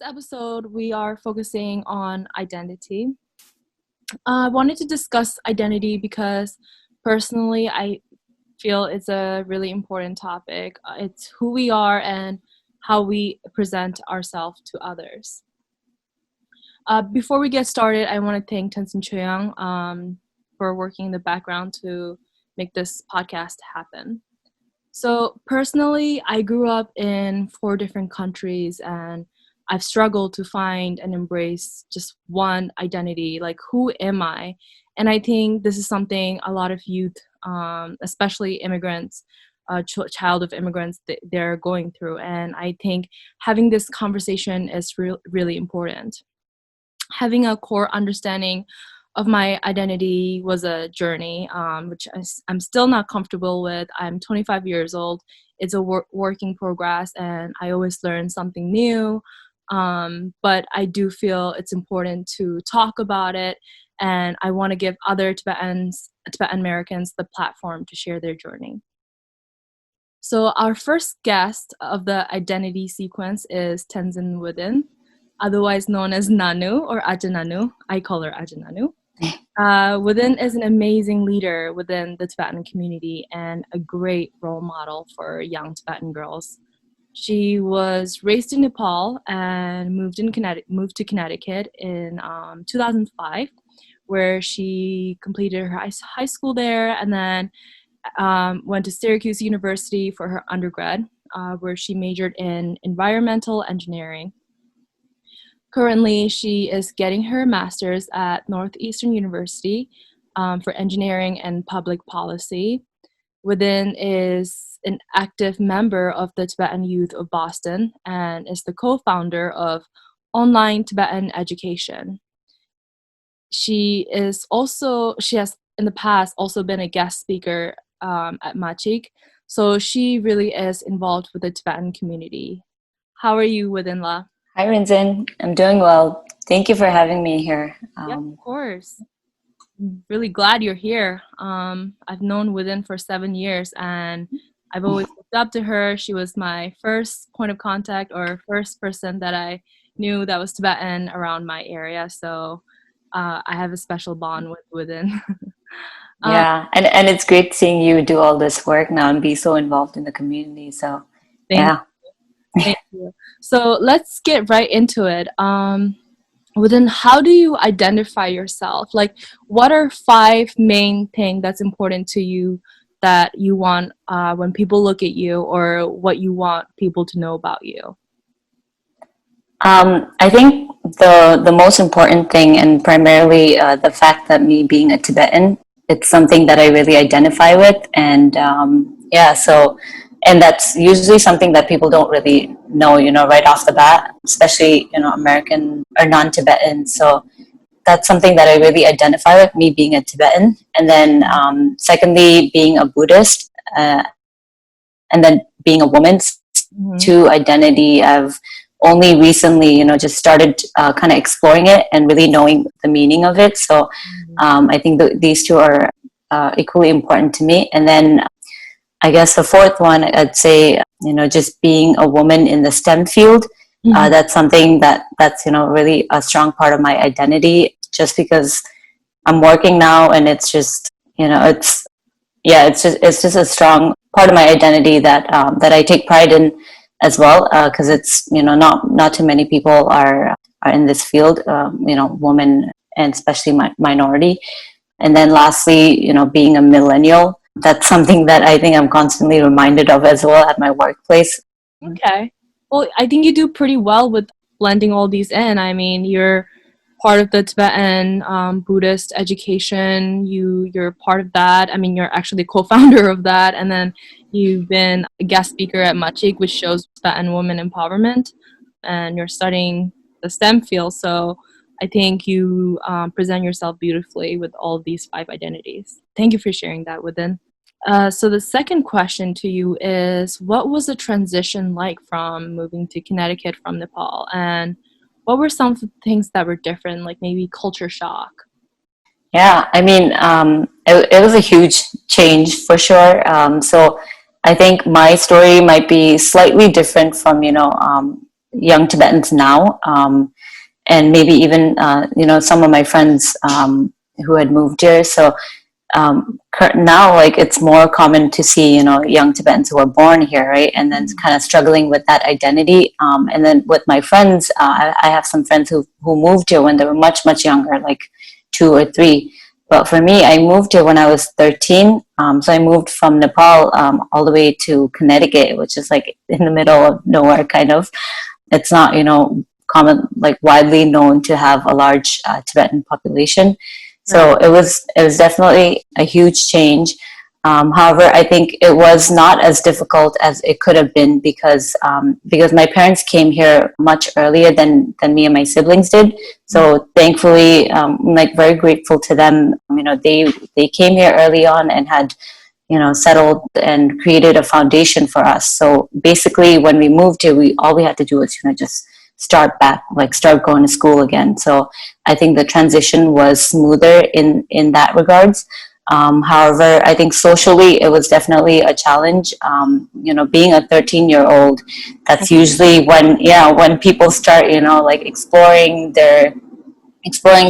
episode, we are focusing on identity. I wanted to discuss identity because personally, I feel it's a really important topic. It's who we are and how we present ourselves to others. Before we get started, I want to thank Tenzin Woden for working in the background to make this podcast happen. So personally, I grew up in four different countries and I've struggled to find and embrace just one identity, like who am I? And I think this is something a lot of youth, especially immigrants, child of immigrants, they're going through. And I think having this conversation is really important. Having a core understanding of my identity was a journey, which I'm still not comfortable with. I'm 25 years old. It's a work in progress, and I always learn something new. But I do feel it's important to talk about it, and I want to give other Tibetan Americans the platform to share their journey. So our first guest of the identity sequence is Tenzin Woden, otherwise known as Nanu or Ajahn. I call her Ajahn. Woden is an amazing leader within the Tibetan community and a great role model for young Tibetan girls. She was raised in Nepal and moved to Connecticut in 2005, where she completed her high school there, and then went to Syracuse University for her undergrad, where she majored in environmental engineering. Currently, she is getting her master's at Northeastern University for engineering and public policy. Woden is an active member of the Tibetan Youth of Boston and is the co-founder of Online Tibetan Education. She has in the past also been a guest speaker at Machik, so she really is involved with the Tibetan community. How are you, Wodenla? Hi, Rinzin. I'm doing well. Thank you for having me here. Yeah, of course. I'm really glad you're here. I've known Woden for 7 years, and I've always looked up to her. She was my first point of contact or first person that I knew that was Tibetan around my area. So I have a special bond with Woden. Yeah, and it's great seeing you do all this work now and be so involved in the community. So, yeah. Thank you. So let's get right into it. Woden, how do you identify yourself? Like, what are 5 main things that's important to you that you want when people look at you, or what you want people to know about you? I think the most important thing, and primarily the fact that me being a Tibetan, it's something that I really identify with, and and that's usually something that people don't really know, right off the bat, especially American or non-Tibetan. So that's something that I really identify with, me being a Tibetan, and then secondly, being a Buddhist, and then being a woman. To identity, I've only recently, just started kind of exploring it and really knowing the meaning of it. So I think these two are equally important to me. And then I guess the fourth one, I'd say, just being a woman in the STEM field. That's something that's really a strong part of my identity, just because I'm working now, and it's just, it's just a strong part of my identity that I take pride in as well, because it's not too many people are in this field, women, and especially minority. And then lastly, being a millennial, that's something that I think I'm constantly reminded of as well at my workplace. Okay. Well, I think you do pretty well with blending all these in. I mean, you're part of the Tibetan Buddhist education. You're part of that. I mean, you're actually the co-founder of that. And then you've been a guest speaker at Machik, which shows Tibetan women empowerment. And you're studying the STEM field. So I think you present yourself beautifully with all of these 5 identities. Thank you for sharing that, Woden. So the second question to you is, what was the transition like from moving to Connecticut from Nepal? And what were some of the things that were different, like maybe culture shock? Yeah, I mean, it was a huge change for sure. So I think my story might be slightly different from, young Tibetans now, and maybe even some of my friends who had moved here. So now, like, it's more common to see young Tibetans who are born here, right, and then kind of struggling with that identity. And then with my friends, I have some friends who moved here when they were much younger, like 2 or 3. But for me, I moved here when I was 13. So I moved from Nepal all the way to Connecticut, which is like in the middle of nowhere, kind of. It's not, common, like widely known to have a large Tibetan population. So Right. it was definitely a huge change. However, I think it was not as difficult as it could have been because my parents came here much earlier than me and my siblings did. So thankfully, I'm like very grateful to them. They came here early on and had settled and created a foundation for us. So basically, when we moved here, all we had to do was just start going to school again. So I think the transition was smoother in that regards. However, I think socially it was definitely a challenge. Being a 13-year-old, that's usually when people start like exploring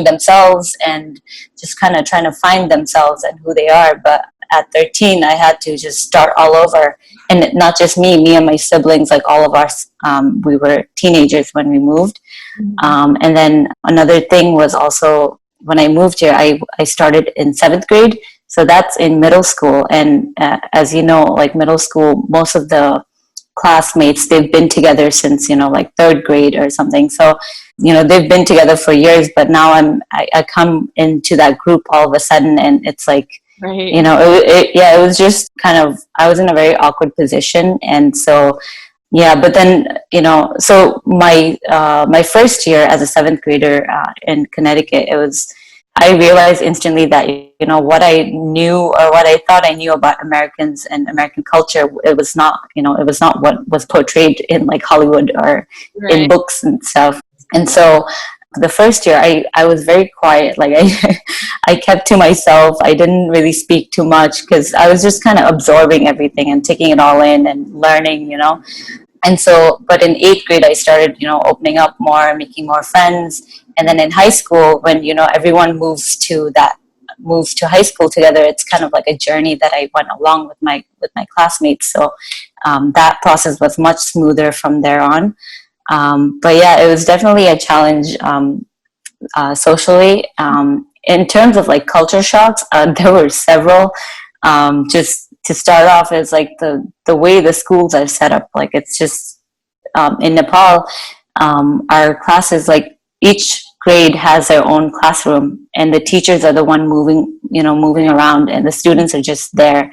themselves and just kind of trying to find themselves and who they are. But at 13, I had to just start all over. And not just me and my siblings, like all of us, we were teenagers when we moved. And then another thing was also when I moved here, I started in 7th grade. So that's in middle school. And as you know, like middle school, most of the classmates, they've been together since like 3rd grade or something. So they've been together for years, but now I come into that group all of a sudden, and it's like Right. it was just kind of, I was in a very awkward position. And so but then so my first year as a 7th grader in Connecticut, I realized instantly that what I knew, or what I thought I knew about Americans and American culture, it was not what was portrayed in like Hollywood or in Right. books and stuff. And so the first year, I was very quiet. Like I kept to myself. I didn't really speak too much because I was just kind of absorbing everything and taking it all in and learning. And so, but in 8th grade, I started, opening up more, making more friends. And then in high school, when, everyone moves to high school together, it's kind of like a journey that I went along with my classmates. So that process was much smoother from there on. But yeah, it was definitely a challenge socially. In terms of like culture shocks, there were several. Just to start off, is like the way the schools are set up. Like it's just in Nepal, our classes, like each grade has their own classroom, and the teachers are the one moving around, and the students are just there.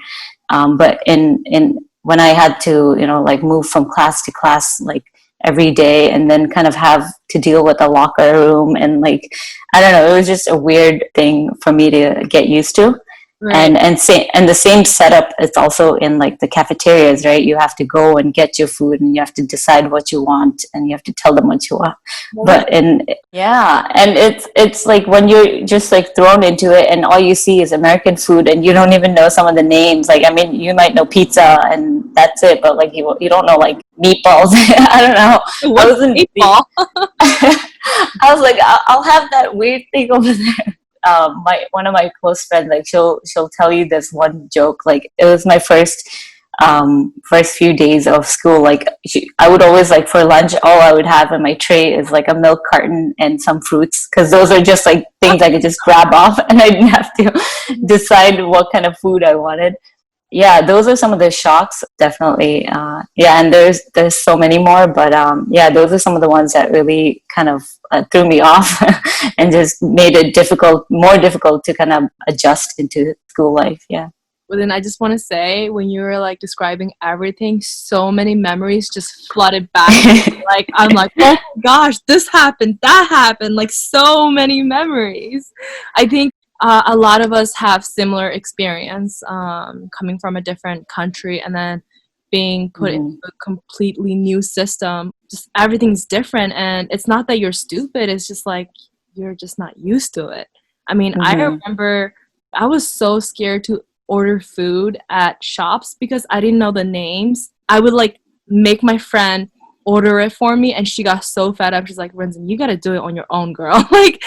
But in when I had to like move from class to class, like every day, and then kind of have to deal with a locker room, and like I don't know, it was just a weird thing for me to get used to. Right. And the same setup is also in like the cafeterias, right? You have to go and get your food, and you have to decide what you want, and you have to tell them what you want. Right. But and it's like when you're just like thrown into it, and all you see is American food, and you don't even know some of the names. Like, I mean, you might know pizza and that's it, but like you don't know like meatballs. I don't know. I What's wasn't baseball? I was like, I'll have that weird thing over there. My one of my close friends, like she'll tell you this one joke. Like, it was my first few days of school. Like, I would always, like, for lunch, all I would have in my tray is like a milk carton and some fruits, because those are just like things I could just grab off, and I didn't have to decide what kind of food I wanted. Yeah, those are some of the shocks, definitely. Yeah, and there's so many more, but yeah, those are some of the ones that really kind of threw me off and just made it more difficult to kind of adjust into school life. Yeah. But then I just want to say, when you were like describing everything, so many memories just flooded back. Like, I'm like, oh my gosh, this happened, that happened, like so many memories. I think a lot of us have similar experience, coming from a different country and then being put into Mhm. a completely new system. Just everything's different, and it's not that you're stupid, it's just like you're just not used to it. I mean, I Mhm. remember I was so scared to order food at shops because I didn't know the names. I would like make my friend order it for me, and she got so fed up. She's like, Renzen, you gotta do it on your own, girl. Like,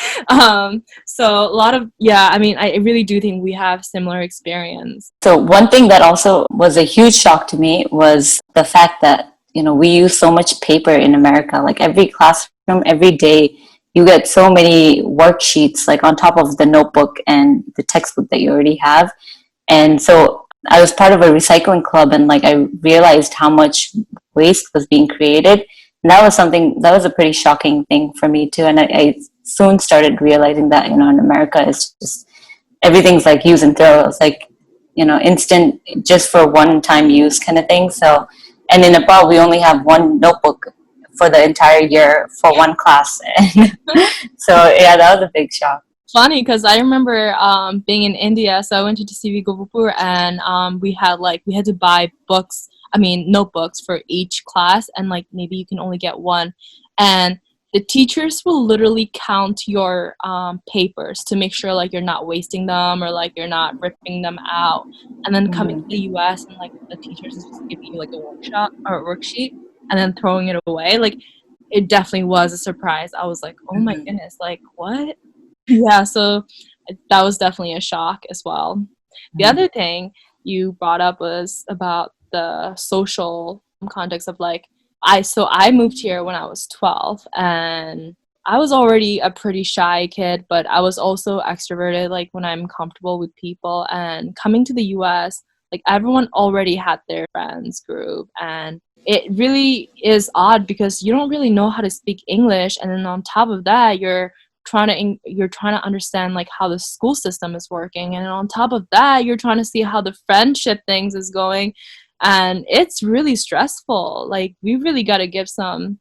so a lot of, yeah, I mean, I really do think we have similar experience. So one thing that also was a huge shock to me was the fact that, we use so much paper in America. Like every classroom, every day, you get so many worksheets, like on top of the notebook and the textbook that you already have. And so I was part of a recycling club, and like I realized how much waste was being created. And that was a pretty shocking thing for me too. And I soon started realizing that, in America, it's just everything's like use and throw. It's like, instant, just for one time use kind of thing. So, and in Nepal, we only have one notebook for the entire year for one class. So yeah, that was a big shock. Funny because I remember being in India, so I went to CV Govapur, and we had to buy books, I mean notebooks for each class, and like maybe you can only get one, and the teachers will literally count your papers to make sure like you're not wasting them or like you're not ripping them out, and then coming to the US and like the teachers is just giving you like a workshop or a worksheet and then throwing it away. Like it definitely was a surprise. I was like, oh my goodness, like what? Yeah, so that was definitely a shock as well. The other thing you brought up was about the social context of like I moved here when I was 12, and I was already a pretty shy kid, but I was also extroverted like when I'm comfortable with people. And coming to the US, like everyone already had their friends group, and it really is odd because you don't really know how to speak English, and then on top of that you're trying to understand like how the school system is working, and on top of that you're trying to see how the friendship things is going, and it's really stressful. Like we really got to give some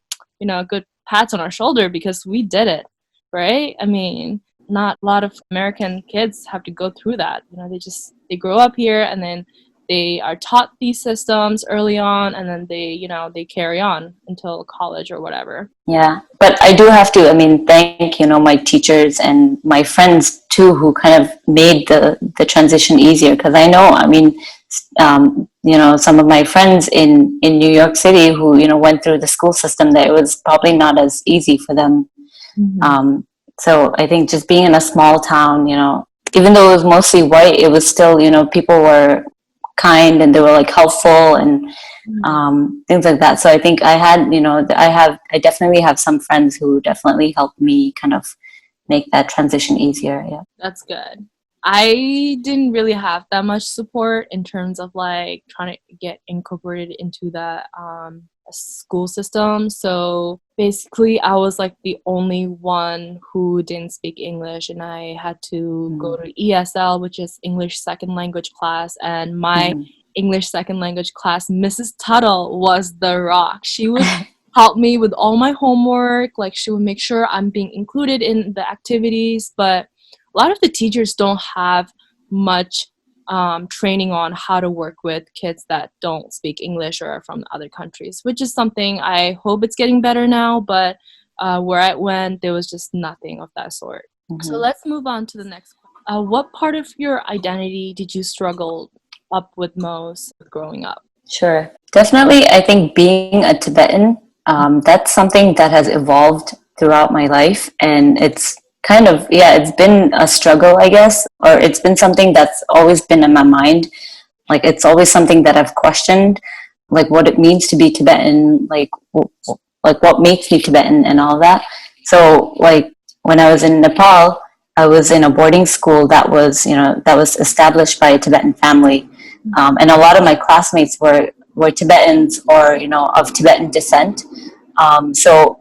good pats on our shoulder because we did it, right? I mean, not a lot of American kids have to go through that. They grow up here, and then they are taught these systems early on, and then they carry on until college or whatever. Yeah, but I do have to, thank, my teachers and my friends too, who kind of made the transition easier. Because I know, some of my friends in New York City who, went through the school system, that it was probably not as easy for them. Mm-hmm. So I think just being in a small town, even though it was mostly white, it was still, people were kind and they were like helpful and things like that. So I think I definitely have some friends who definitely helped me kind of make that transition easier. Yeah. That's good. I didn't really have that much support in terms of like trying to get incorporated into the school system. So basically I was like the only one who didn't speak English, and I had to go to ESL, which is English second language class, and my English second language class, Mrs. Tuttle, was the rock. She would help me with all my homework, like she would make sure I'm being included in the activities, but a lot of the teachers don't have much training on how to work with kids that don't speak English or are from other countries, which is something I hope it's getting better now, but where I went, there was just nothing of that sort. So let's move on to the next one. What part of your identity did you struggle up with most growing up? Sure. Definitely, I think being a Tibetan, that's something that has evolved throughout my life, and it's kind of, it's been a struggle, I guess, or it's been something that's always been in my mind. Like it's always something that I've questioned, like what it means to be Tibetan, like what makes me Tibetan and all that. So like when I was in Nepal, I was in a boarding school that was established by a Tibetan family, and a lot of my classmates were Tibetans or of Tibetan descent. So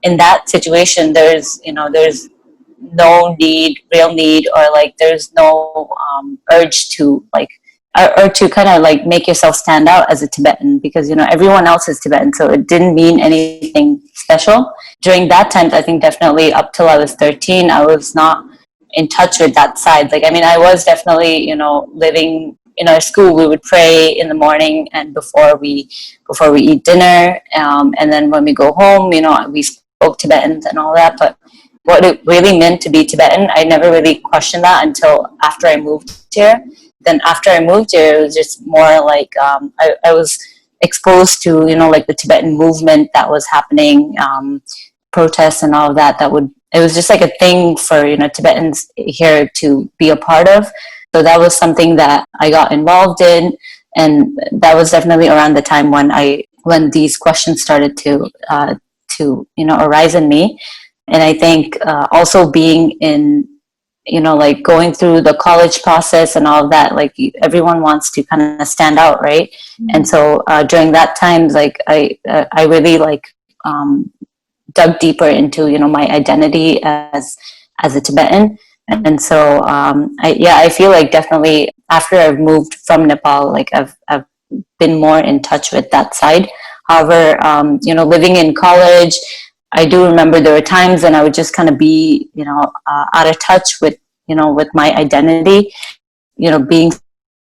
in that situation, there's no real need, or like there's no urge to like or to kind of like make yourself stand out as a Tibetan, because everyone else is Tibetan, so it didn't mean anything special during that time. I think definitely up till I was 13, I was not in touch with that side. Like I was definitely living in our school. We would pray in the morning and before we eat dinner, and then when we go home, we spoke Tibetans and all that. But what it really meant to be Tibetan, I never really questioned that until after I moved here. Then after I moved here, it was just more like I was exposed to, like the Tibetan movement that was happening, protests and all of that, it was just like a thing for, Tibetans here to be a part of. So that was something that I got involved in. And that was definitely around the time when these questions started to arise in me. And I think also being in, like going through the college process and all of that, like everyone wants to kind of stand out, right? Mm-hmm. And so during that time, like I really like dug deeper into, my identity as a Tibetan. And so I feel like definitely after I've moved from Nepal, like I've been more in touch with that side. However, living in college, I do remember there were times when I would just kind of be, out of touch with, with my identity, being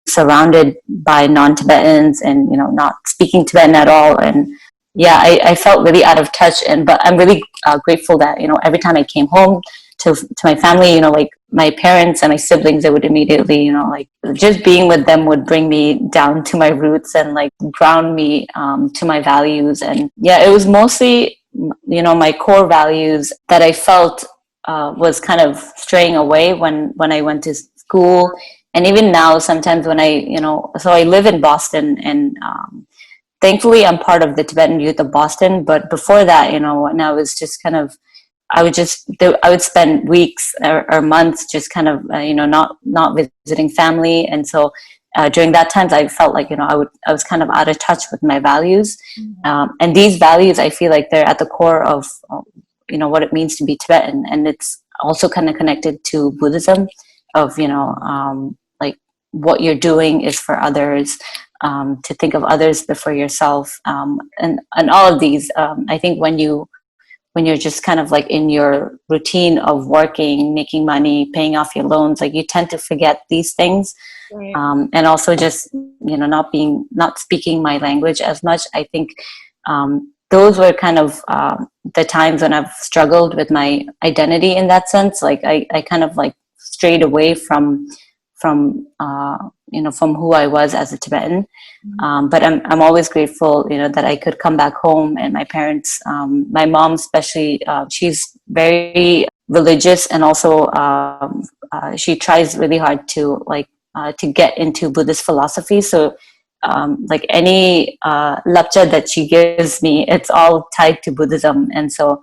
surrounded by non-Tibetans and, not speaking Tibetan at all. And yeah, I felt really out of touch. But I'm really grateful that, every time I came home to my family, like my parents and my siblings, they would immediately, like just being with them would bring me down to my roots and like ground me to my values. And yeah, it was mostly, my core values that I felt was kind of straying away when I went to school. And even now, sometimes when so I live in Boston, and thankfully I'm part of the Tibetan Youth of Boston. But before that, when I was just kind of, I would spend weeks or months just kind of, not visiting family. And so during that time, I felt like, I was kind of out of touch with my values. Mm-hmm. And these values, I feel like they're at the core of, what it means to be Tibetan. And it's also kind of connected to Buddhism of, like what you're doing is for others, to think of others before yourself. And all of these, I think when you're just kind of like in your routine of working, making money, paying off your loans, like you tend to forget these things. Right. And also just, not speaking my language as much. I think those were kind of the times when I've struggled with my identity in that sense. Like I kind of like strayed away from who I was as a Tibetan. But I'm always grateful, that I could come back home, and my parents, my mom especially, she's very religious, and also she tries really hard to to get into Buddhist philosophy. So like any lapcha that she gives me, it's all tied to Buddhism. And so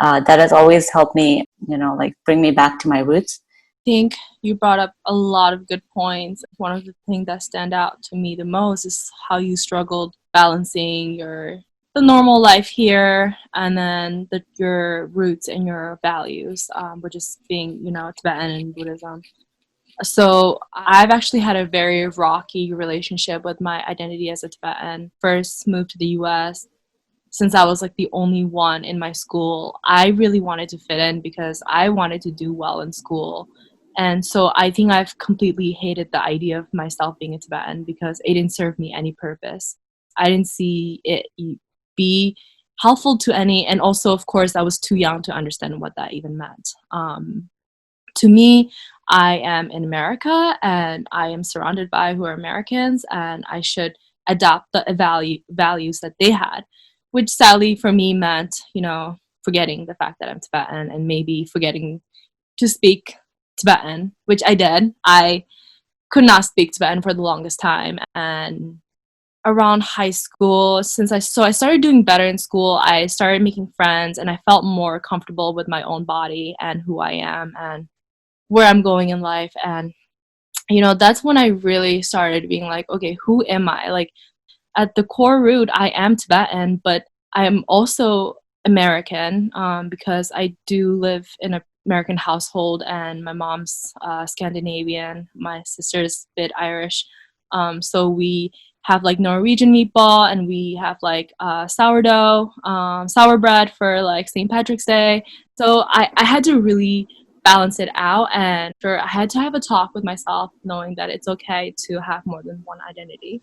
that has always helped me, like bring me back to my roots. Think you brought up a lot of good points. One of the things that stand out to me the most is how you struggled balancing the normal life here and then your roots and your values, which is being, Tibetan and Buddhism. So I've actually had a very rocky relationship with my identity as a Tibetan. First moved to the US. Since I was like the only one in my school, I really wanted to fit in because I wanted to do well in school. And so I think I've completely hated the idea of myself being a Tibetan because it didn't serve me any purpose. I didn't see it be helpful to any, and also, of course, I was too young to understand what that even meant. To me, I am in America and I am surrounded by who are Americans, and I should adopt the values that they had, which sadly for me meant, forgetting the fact that I'm Tibetan and maybe forgetting to speak Tibetan, which I did. I could not speak Tibetan for the longest time. And around high school, I started doing better in school, I started making friends and I felt more comfortable with my own body and who I am and where I'm going in life. And, that's when I really started being like, okay, who am I? Like at the core root, I am Tibetan, but I am also American because I do live in a American household, and my mom's Scandinavian, my sister's a bit Irish. So we have like Norwegian meatball, and we have like sourdough, sour bread for like St. Patrick's Day. So I had to really balance it out, and I had to have a talk with myself, knowing that it's okay to have more than one identity,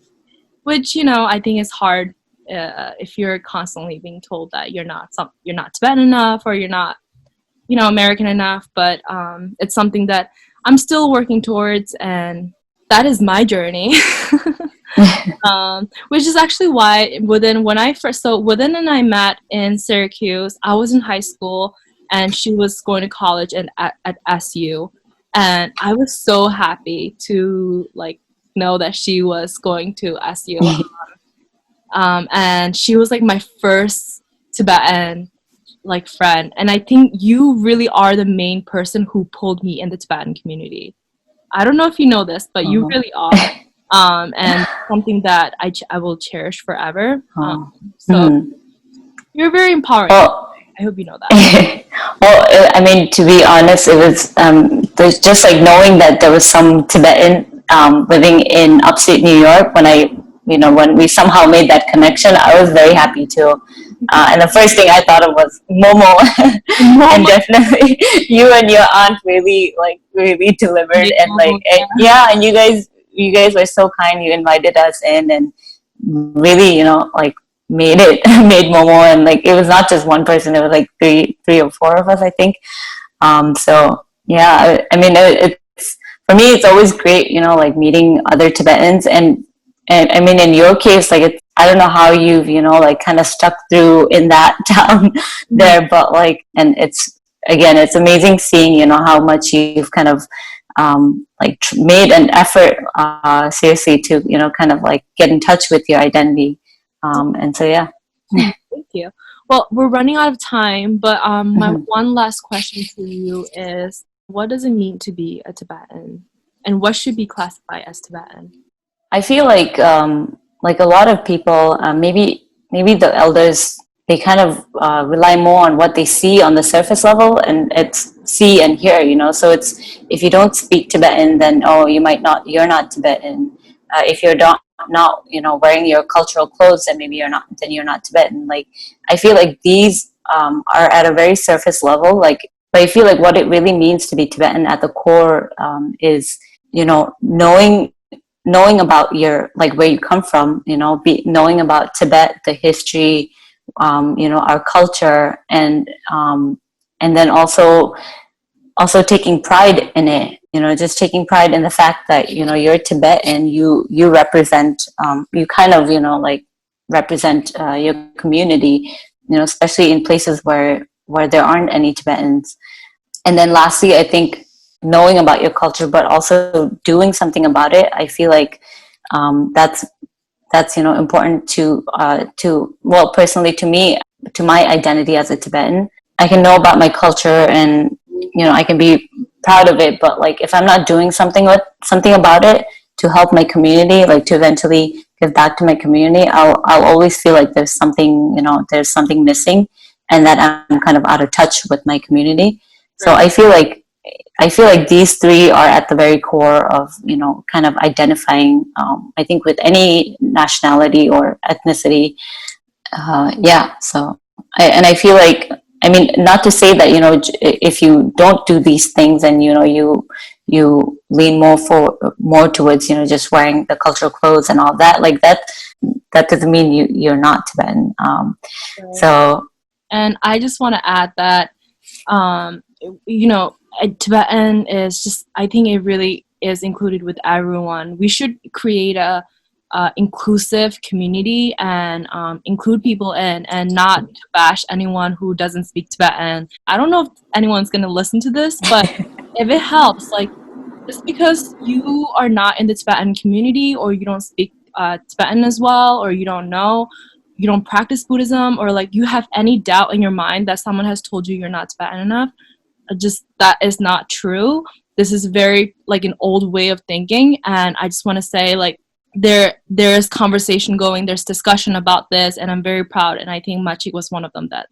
which I think is hard if you're constantly being told that you're not Tibetan enough or you're not American enough. But it's something that I'm still working towards, and that is my journey. Which is actually why Within and I met in Syracuse. I was in high school and she was going to college at SU, and I was so happy to like know that she was going to SU. And she was like my first Tibetan like friend, and I think you really are the main person who pulled me in the Tibetan community. I don't know if you know this, but you Oh. really are. And something that I will cherish forever. Oh. So Mhm. you're very empowering. Well, I hope you know that. well, I mean, to be honest, it was there's just like knowing that there was some Tibetan living in upstate New York. When we somehow made that connection, I was very happy too. And the first thing I thought of was Momo, and Mom, definitely you and your aunt really delivered, made and Momo, yeah, and you guys were so kind. You invited us in, and really, like made it made Momo, and like it was not just one person, it was like three or four of us, I think. So yeah, I mean, it's for me, it's always great, like meeting other Tibetans, and I mean, in your case, like I don't know how you've, like kind of stuck through in that town yeah. there, but like, and it's amazing seeing, how much you've kind of made an effort, seriously, to, kind of like get in touch with your identity. And so, yeah. Thank you. Well, we're running out of time, but my Mhm. one last question to you is, what does it mean to be a Tibetan, and what should be classified as Tibetan? I feel like a lot of people, maybe the elders, they kind of rely more on what they see on the surface level, and it's see and hear. So it's, if you don't speak Tibetan, then oh, you're not Tibetan. If you're not wearing your cultural clothes, then you're not Tibetan. Like, I feel like these are at a very surface level. Like, but I feel like what it really means to be Tibetan at the core, is knowing about your, like, where you come from, knowing about Tibet, the history, our culture, and then also taking pride in it, just taking pride in the fact that you're Tibetan, you represent, you kind of, like, represent your community, especially in places where there aren't any Tibetans. And then lastly, I think knowing about your culture, but also doing something about it. I feel like that's important to, well, personally, to me, to my identity as a Tibetan. I can know about my culture, and I can be proud of it, but like, if I'm not doing something about it to help my community, like to eventually give back to my community, I'll always feel like there's something missing, and that I'm kind of out of touch with my community. So Right. I feel like these three are at the very core of, kind of identifying, I think, with any nationality or ethnicity. Yeah. So, and I feel like, I mean, not to say that, if you don't do these things, and, you lean more towards, just wearing the cultural clothes and all that, like that doesn't mean you're not Tibetan. Right. So, And I just want to add that, um, Tibetan is just, I think it really is included with everyone. We should create a inclusive community and include people in, and not to bash anyone who doesn't speak Tibetan. I don't know if anyone's going to listen to this, but if it helps, like, just because you are not in the Tibetan community, or you don't speak Tibetan as well, or you don't practice Buddhism, or like you have any doubt in your mind that someone has told you you're not Tibetan enough, just that is not true. This is very like an old way of thinking, and I just want to say, like, there's conversation going, there's discussion about this, and I'm very proud, and I think Machik was one of them that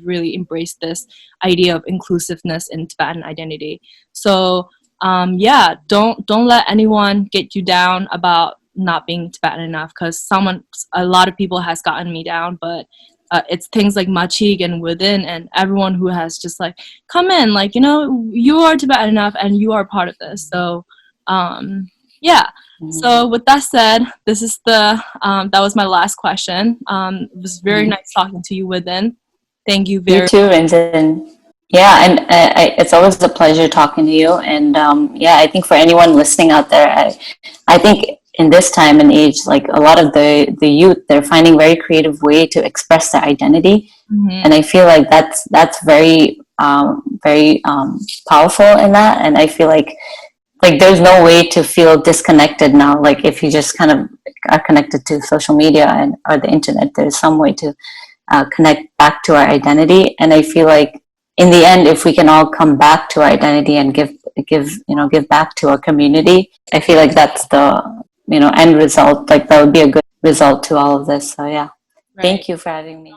really embraced this idea of inclusiveness in Tibetan identity. So yeah, don't let anyone get you down about not being Tibetan enough, because a lot of people has gotten me down, but it's things like Machig and Within and everyone who has just like, come in, like, you are Tibetan enough and you are part of this. So yeah. So with that said, this is that was my last question. It was very nice talking to you, Within. Thank you you very too, Vincent. Yeah, and it's always a pleasure talking to you. And yeah, I think for anyone listening out there, I think in this time and age, like a lot of the youth, they're finding very creative way to express their identity, and I feel like that's very powerful in that. And I feel like there's no way to feel disconnected now. Like if you just kind of are connected to social media and or the internet, there's some way to connect back to our identity. And I feel like in the end, if we can all come back to our identity and give back to our community, I feel like that's the end result. Like that would be a good result to all of this. So yeah, Right. thank you for having me.